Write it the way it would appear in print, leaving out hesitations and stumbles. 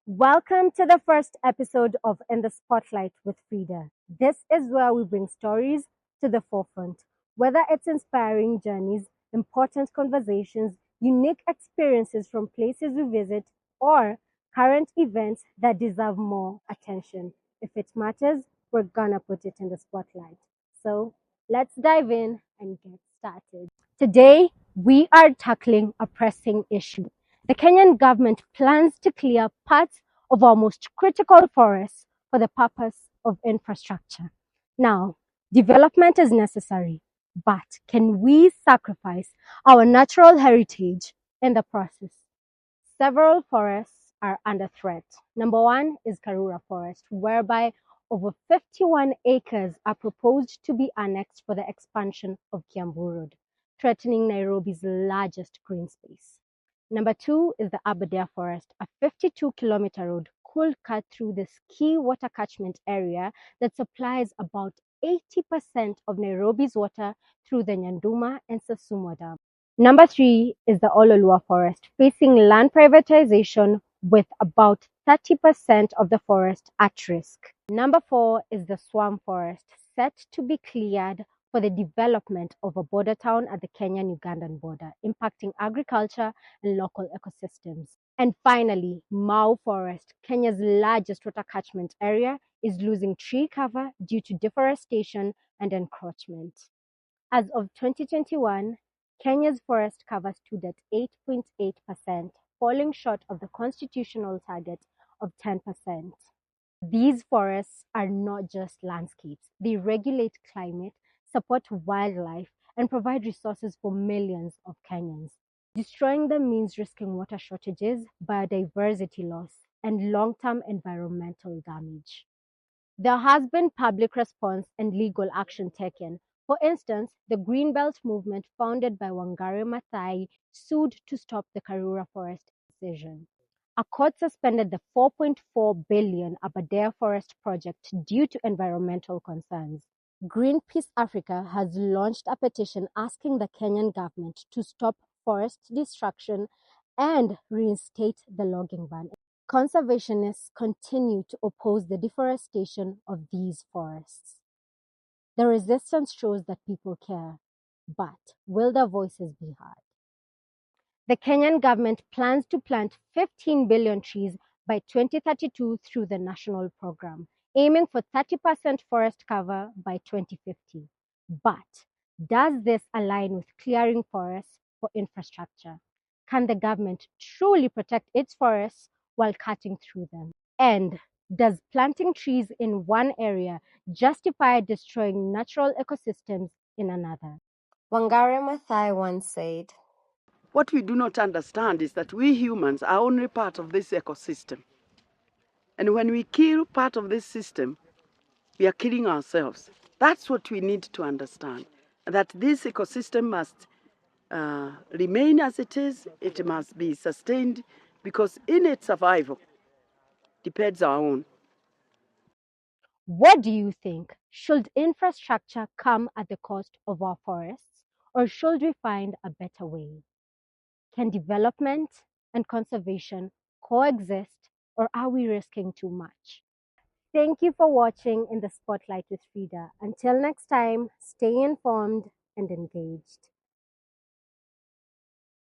Welcome to the first episode of In the Spotlight with Fridah. This is where we bring stories to the forefront, whether it's inspiring journeys, important conversations, unique experiences from places we visit, or current events that deserve more attention. If it matters, we're gonna put it in the spotlight. So let's dive in and get started. Today, we are tackling a pressing issue. The Kenyan government plans to clear parts of our most critical forests for the purpose of infrastructure. Now, development is necessary, but can we sacrifice our natural heritage in the process? Several forests are under threat. Number one is Karura Forest, whereby over 51 acres are proposed to be annexed for the expansion of Kiambu Road, threatening Nairobi's largest green space. Number two is the Aberdare Forest, a 52-kilometer road could cut through this key water catchment area that supplies about 80% of Nairobi's water through the Nyanduma and Sasumwa Dam. Number three is the Ololua Forest, facing land privatization with about 30% of the forest at risk. Number four is the Swamp Forest, set to be cleared for the development of a border town at the Kenyan-Ugandan border, impacting agriculture and local ecosystems. And finally, Mau Forest, Kenya's largest water catchment area, is losing tree cover due to deforestation and encroachment. As of 2021, Kenya's forest cover stood at 8.8%, falling short of the constitutional target of 10%. These forests are not just landscapes. They regulate climate, support wildlife, and provide resources for millions of Kenyans. Destroying them means risking water shortages, biodiversity loss, and long-term environmental damage. There has been public response and legal action taken. For instance, the Greenbelt movement, founded by Wangari Maathai, sued to stop the Karura Forest decision. A court suspended the 4.4 billion Aberdare Forest project due to environmental concerns. Greenpeace Africa has launched a petition asking the Kenyan government to stop forest destruction and reinstate the logging ban. Conservationists continue to oppose the deforestation of these forests. The resistance shows that people care, but will their voices be heard? The Kenyan government plans to plant 15 billion trees by 2032 through the national program, aiming for 30% forest cover by 2050. But does this align with clearing forests for infrastructure? Can the government truly protect its forests while cutting through them? And does planting trees in one area justify destroying natural ecosystems in another? Wangari Maathai once said, "What we do not understand is that we humans are only part of this ecosystem. And when we kill part of this system, we are killing ourselves. That's what we need to understand, that this ecosystem must remain as it is. It must be sustained, because in its survival depends our own. What do you think? Should infrastructure come at the cost of our forests, or should we find a better way? Can development and conservation coexist, or are we risking too much? Thank you for watching In the Spotlight with Fridah. Until next time, stay informed and engaged.